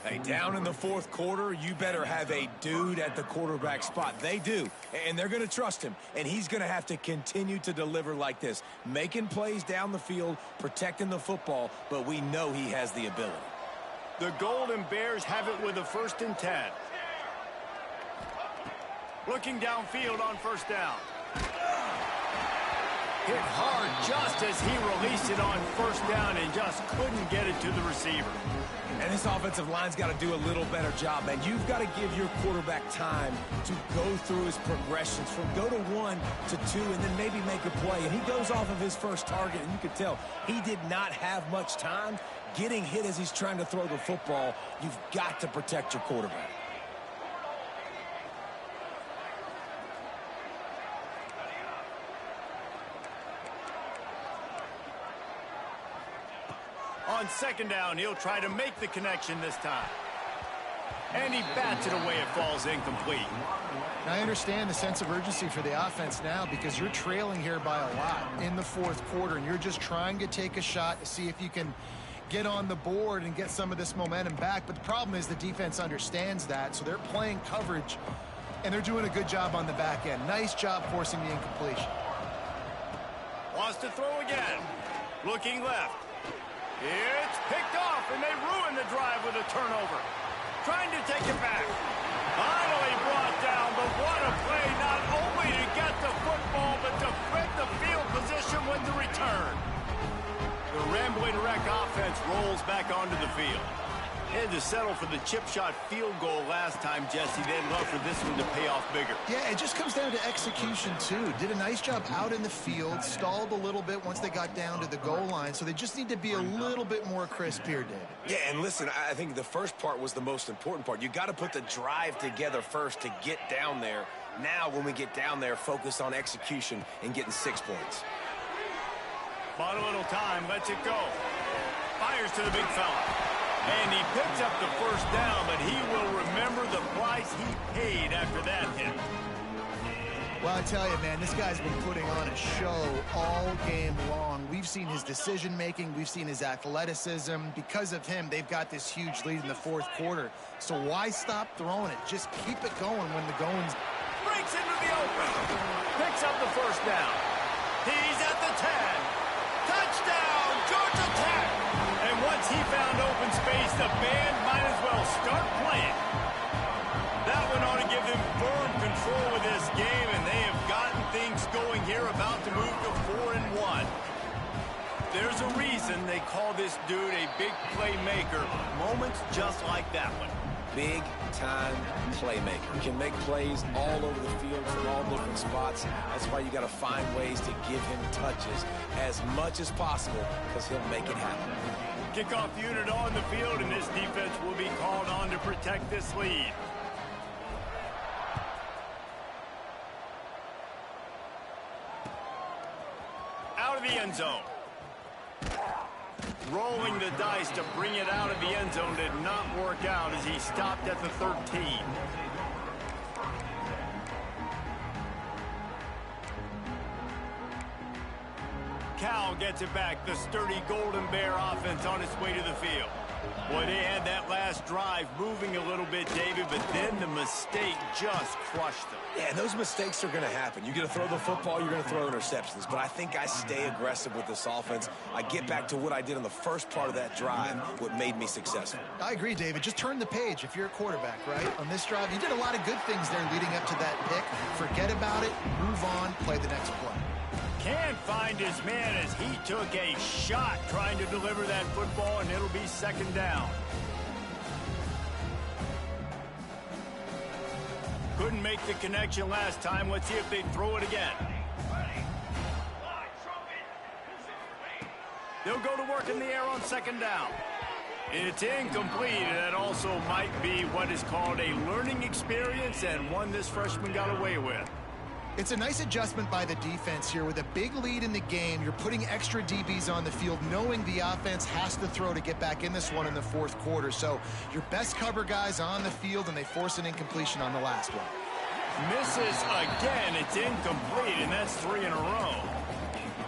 Hey, down in the fourth quarter, you better have a dude at the quarterback spot. They do, and they're going to trust him, and he's going to have to continue to deliver like this, making plays down the field, protecting the football, but we know he has the ability. The Golden Bears have it with a 1st and 10. Looking downfield on 1st down. Hit hard just as he released it on 1st down and just couldn't get it to the receiver. And this offensive line's got to do a little better job, man. You've got to give your quarterback time to go through his progressions from go to 1 to 2 and then maybe make a play. And he goes off of his first target, and you can tell he did not have much time getting hit as he's trying to throw the football. You've got to protect your quarterback. On 2nd down, he'll try to make the connection this time. And he bats it away. It falls incomplete. Now, I understand the sense of urgency for the offense now because you're trailing here by a lot in the fourth quarter, and you're just trying to take a shot to see if you can get on the board and get some of this momentum back. But the problem is the defense understands that, so they're playing coverage, and they're doing a good job on the back end. Nice job forcing the incompletion. Wants to throw again. Looking left. It's picked off, and they ruin the drive with a turnover. Trying to take it back. Finally brought down, but what a play, not only to get the football, but to flip the field position with the return. The Rambling Wreck offense rolls back onto the field. Had to settle for the chip shot field goal last time, Jesse. They'd love for this one to pay off bigger. Yeah, it just comes down to execution, too. Did a nice job out in the field, stalled a little bit once they got down to the goal line, so they just need to be a little bit more crisp here, David. Yeah, and listen, I think the first part was the most important part. You got to put the drive together first to get down there. Now, when we get down there, focus on execution and getting 6 points. Bought a little time, lets it go. Fires to the big fella. And he picks up the 1st down, but he will remember the price he paid after that hit. Well, I tell you, man, this guy's been putting on a show all game long. We've seen his decision-making. We've seen his athleticism. Because of him, they've got this huge lead in the fourth quarter. So why stop throwing it? Just keep it going when the going's... Breaks into the open. Picks up the 1st down. He's at the 10. Touchdown, Georgia Tech. And once he found open space, the band might as well start playing. That one ought to give them firm control of this game, and they have gotten things going here, about to move to 4-1. There's a reason they call this dude a big playmaker. Moments just like that one. Big-time playmaker. Can make plays all over the field from all different spots. That's why you got to find ways to give him touches as much as possible, because he'll make it happen. Kickoff unit on the field, and this defense will be called on to protect this lead. Out of the end zone. Rolling the dice to bring it out of the end zone did not work out as he stopped at the 13. Cal gets it back. The sturdy Golden Bear offense on its way to the field. Boy, they had that last drive moving a little bit, David, but then the mistake just crushed them. Yeah, those mistakes are going to happen. You're going to throw the football, you're going to throw interceptions. But I think I stay aggressive with this offense. I get back to what I did on the first part of that drive, what made me successful. I agree, David. Just turn the page if you're a quarterback, right? On this drive, you did a lot of good things there leading up to that pick. Forget about it, move on, play the next play. Can't find his man as he took a shot trying to deliver that football, and it'll be second down. Couldn't make the connection last time. Let's see if they throw it again. They'll go to work in the air on second down. It's incomplete, and that also might be what is called a learning experience and one this freshman got away with. It's a nice adjustment by the defense here. With a big lead in the game, you're putting extra DBs on the field, knowing the offense has to throw to get back in this one in the fourth quarter. So your best cover guys on the field, and they force an incompletion on the last one. Misses again. It's incomplete, and that's 3 in a row.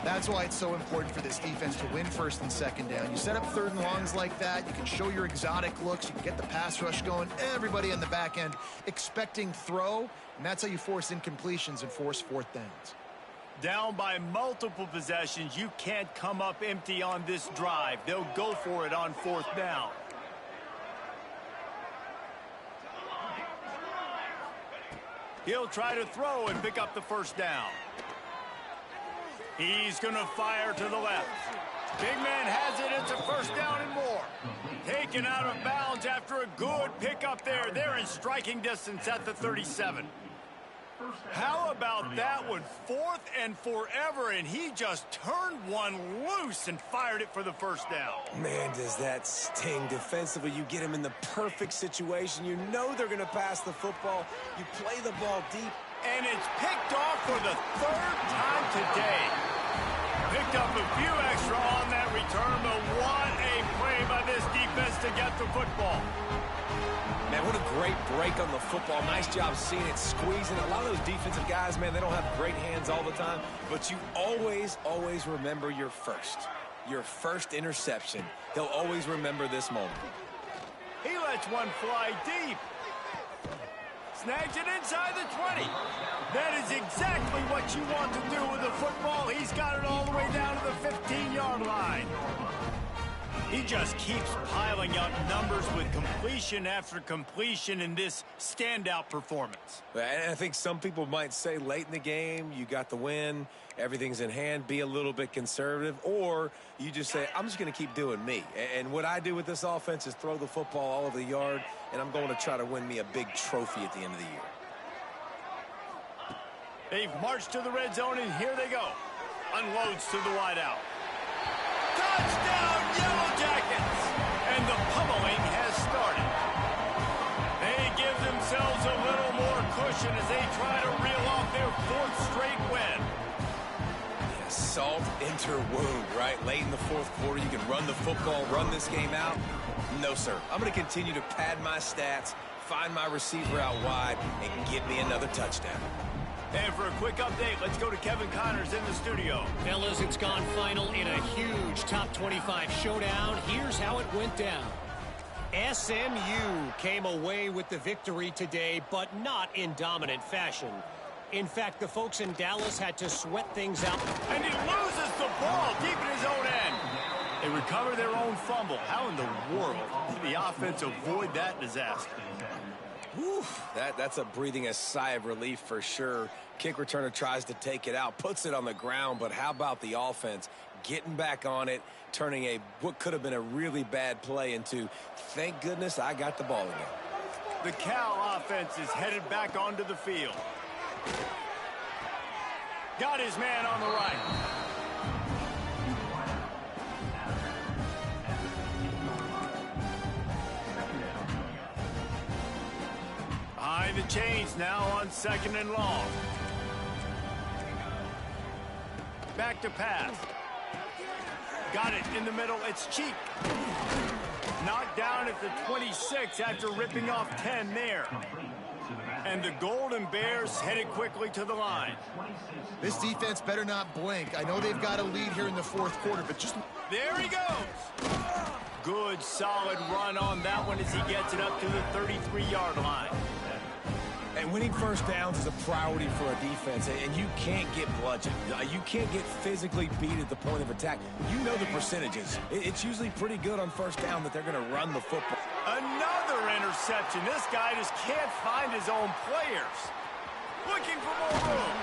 That's why it's so important for this defense to win first and second down. You set up third and longs like that, you can show your exotic looks, you can get the pass rush going, everybody on the back end expecting throw, and that's how you force incompletions and force fourth downs. Down by multiple possessions, you can't come up empty on this drive. They'll go for it on fourth down. He'll try to throw and pick up the first down. He's going to fire to the left. Big man has it. It's a first down and more. Taken out of bounds after a good pickup there. They're in striking distance at the 37. How about that one? 4th and forever, and he just turned one loose and fired it for the first down. Man, does that sting defensively. You get him in the perfect situation. You know they're going to pass the football. You play the ball deep. And it's picked off for the 3rd time today. Picked up a few extra on that return, but what a play by this defense to get the football. Man, what a great break on the football. Nice job seeing it, squeezing. A lot of those defensive guys, man, they don't have great hands all the time, but you always, always remember your first interception. They'll always remember this moment. He lets one fly deep. Snags it inside the 20. That is exactly what you want to do with the football. He's got it all the way down to the 15-yard line. He just keeps piling up numbers with completion after completion in this standout performance. And I think some people might say late in the game, you got the win, everything's in hand, be a little bit conservative, or you just say, I'm just going to keep doing me. And what I do with this offense is throw the football all over the yard, and I'm going to try to win me a big trophy at the end of the year. They've marched to the red zone, and here they go. Unloads to the wideout. Touchdown, Yellow Jackets! And the pummeling has started. They give themselves a little more cushion as they try to reel off their 4th straight win. Yeah, salt enter wound, right? Late in the fourth quarter, you can run the football, run this game out. No, sir. I'm going to continue to pad my stats, find my receiver out wide, and get me another touchdown. And for a quick update, let's go to Kevin Connors in the studio. Fellas, it's gone final in a huge top 25 showdown. Here's how it went down. SMU came away with the victory today, but not in dominant fashion. In fact, the folks in Dallas had to sweat things out. And he loses the ball deep in his own end. They recover their own fumble. How in the world did the offense avoid that disaster? Whew, that's a breathing a sigh of relief for sure. Kick returner tries to take it out, puts it on the ground, but how about the offense getting back on it, turning what could have been a really bad play into, thank goodness I got the ball again. The Cal offense is headed back onto the field. Got his man on the right. Behind the chains now on 2nd and long. Back to pass. Got it in the middle. It's Cheek. Knocked down at the 26 after ripping off 10 there. And the Golden Bears headed quickly to the line. This defense better not blink. I know they've got a lead here in the fourth quarter, but just... There he goes. good, solid run on that one as he gets it up to the 33-yard line. And winning first downs is a priority for a defense, and you can't get bludgeoned. You can't get physically beat at the point of attack. You know the percentages. It's usually pretty good on first down that they're going to run the football. Another interception. This guy just can't find his own players. Looking for more room.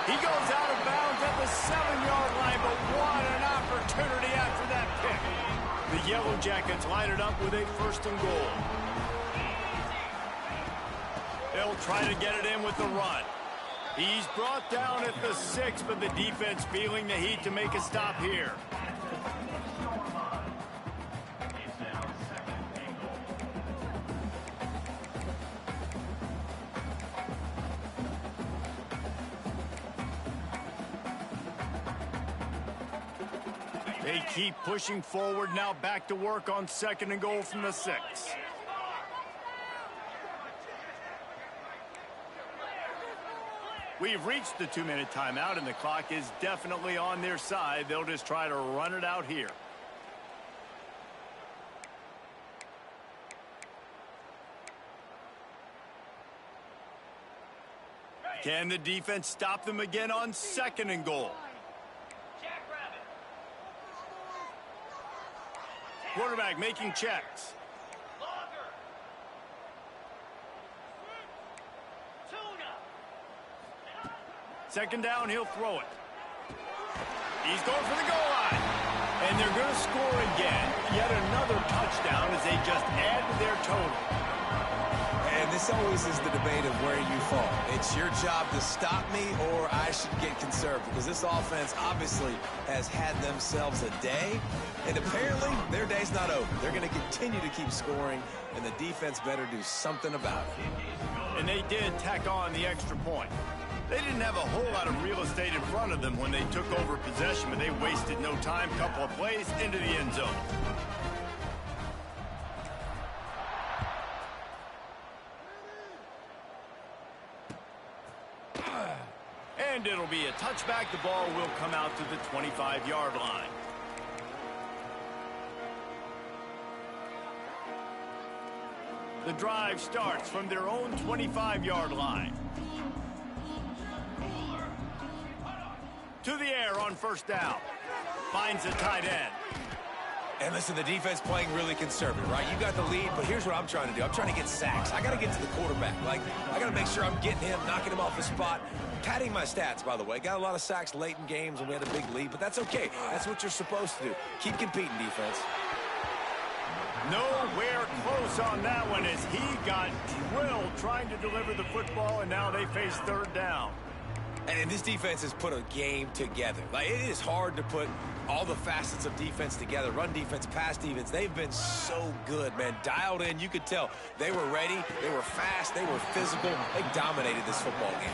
He goes out of bounds at the 7-yard line, but what an opportunity after that pick. The Yellow Jackets line it up with a 1st and goal. They'll try to get it in with the run. He's brought down at the 6, but the defense feeling the heat to make a stop here. They keep pushing forward, now back to work on 2nd and goal from the 6. We've reached the 2-minute timeout, and the clock is definitely on their side. They'll just try to run it out here. Can the defense stop them again on 2nd and goal? Quarterback making checks. 2nd down, he'll throw it. He's going for the goal line. And they're going to score again. Yet another touchdown as they just add to their total. And this always is the debate of where you fall. It's your job to stop me, or I should get conservative, because this offense obviously has had themselves a day, and apparently their day's not over. They're going to continue to keep scoring, and the defense better do something about it. And they did tack on the extra point. They didn't have a whole lot of real estate in front of them when they took over possession, but they wasted no time. Couple of plays into the end zone. And it'll be a touchback. The ball will come out to the 25-yard line. The drive starts from their own 25-yard line. To the air on 1st down. Finds a tight end. And listen, the defense playing really conservative, right? You got the lead, but here's what I'm trying to do. I'm trying to get sacks. I got to get to the quarterback. Like, I got to make sure I'm getting him, knocking him off his spot. Padding my stats, by the way. Got a lot of sacks late in games when we had a big lead, but that's okay. That's what you're supposed to do. Keep competing, defense. Nowhere close on that one as he got drilled trying to deliver the football, and now they face 3rd down. And this defense has put a game together. Like, it is hard to put all the facets of defense together. Run defense, pass defense. They've been so good, man. Dialed in. You could tell they were ready. They were fast. They were physical. They dominated this football game.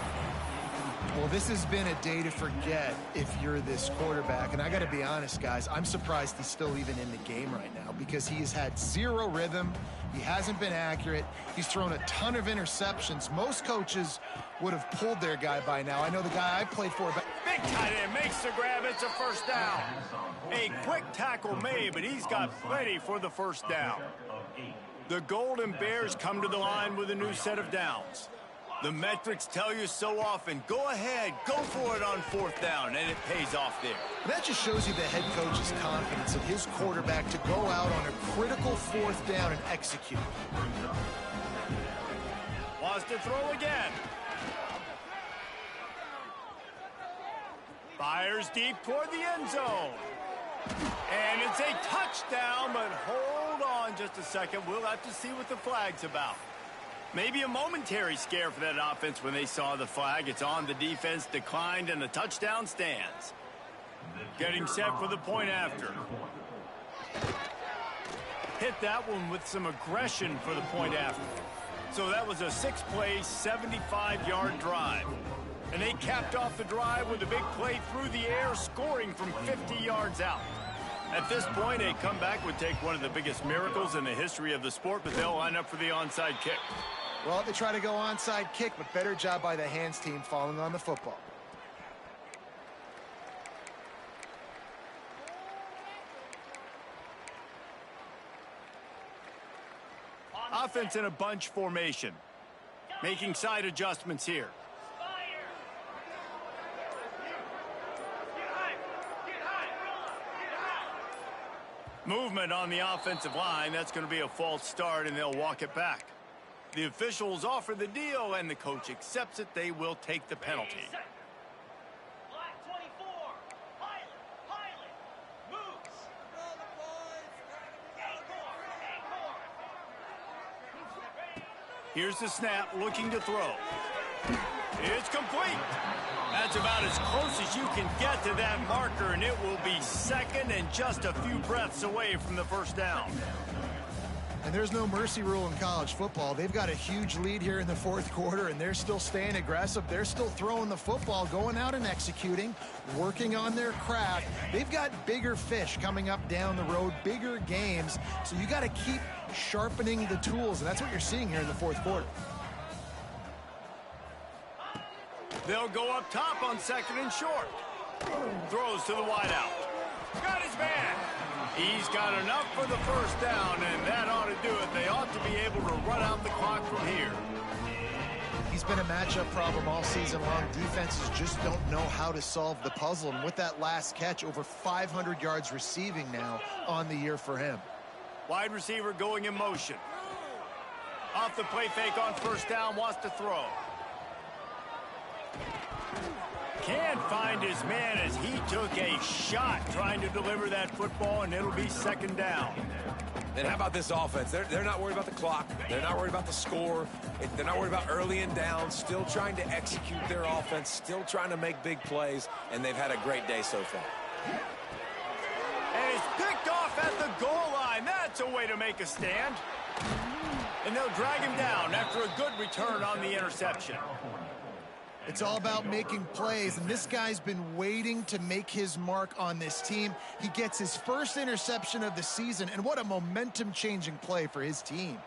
Well, this has been a day to forget if you're this quarterback. And I got to be honest, guys, I'm surprised he's still even in the game right now because he has had 0 rhythm. He hasn't been accurate. He's thrown a ton of interceptions. Most coaches would have pulled their guy by now. I know the guy I played for. But big tight end makes the grab. It's a 1st down. A quick tackle made, but he's got plenty for the 1st down. The Golden Bears come to the line with a new set of downs. The metrics tell you so often, go ahead, go for it on 4th down, and it pays off there. That just shows you the head coach's confidence in his quarterback to go out on a critical 4th down and execute. Wants to throw again. Fires deep toward the end zone. And it's a touchdown, but hold on just a second. We'll have to see what the flag's about. Maybe a momentary scare for that offense when they saw the flag. It's on. The defense declined, and the touchdown stands. Getting set for the point after. Hit that one with some aggression for the point after. So that was a 6-play, 75-yard drive. And they capped off the drive with a big play through the air, scoring from 50 yards out. At this point, a comeback would take one of the biggest miracles in the history of the sport, but they'll line up for the onside kick. Well, they try to go onside kick, but better job by the hands team falling on the football. Offense in a bunch formation. Making side adjustments here. Movement on the offensive line. That's going to be a false start, and they'll walk it back. The officials offer the deal, and the coach accepts it. They will take the penalty. Here's the snap, looking to throw. It's complete. That's about as close as you can get to that marker, and it will be second and just a few breaths away from the first down. And there's no mercy rule in college football. They've got a huge lead here in the fourth quarter, and they're still staying aggressive. They're still throwing the football, going out and executing, working on their craft. They've got bigger fish coming up down the road, bigger games. So you got to keep sharpening the tools, and that's what you're seeing here in the fourth quarter. They'll go up top on second and short. Throws to the wideout. Got his man. He's got enough for the first down, and that ought to do it. They ought to be able to run out the clock from here. He's been a matchup problem all season long. Defenses just don't know how to solve the puzzle. And with that last catch, over 500 yards receiving now on the year for him. Wide receiver going in motion. Off the play fake on first down, wants to throw. Can't find his man as he took a shot trying to deliver that football, and it'll be second down. And how about this offense? They're not worried about the clock. They're not worried about the score. They're not worried about early and down. Still trying to execute their offense. Still trying to make big plays, and they've had a great day so far. And it's picked off at the goal line. That's a way to make a stand. And they'll drag him down after a good return on the interception. It's all about making plays, and this guy's been waiting to make his mark on this team. He gets his first interception of the season, and what a momentum-changing play for his team.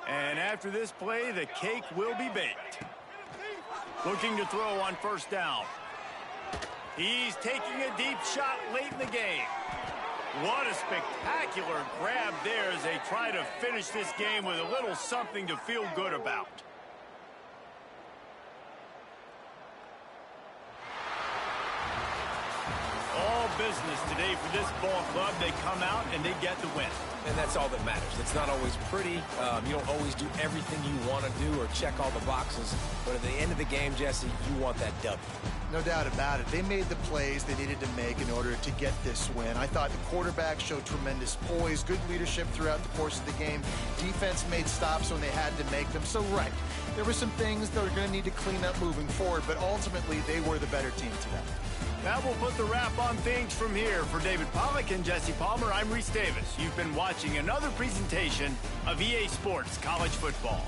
And after this play, the cake will be baked. Looking to throw on first down. He's taking a deep shot late in the game. What a spectacular grab there as they try to finish this game with a little something to feel good about. All business today for this ball club. They come out and they get the win. And that's all that matters. It's not always pretty. You don't always do everything you want to do or check all the boxes. But at the end of the game, Jesse, you want that W. No doubt about it. They made the plays they needed to make in order to get this win. I thought the quarterback showed tremendous poise, good leadership throughout the course of the game. Defense made stops when they had to make them. So, right, there were some things that were going to need to clean up moving forward, but ultimately they were the better team today. That will put the wrap on things from here. For David Pollack and Jesse Palmer, I'm Reese Davis. You've been watching another presentation of EA Sports College Football.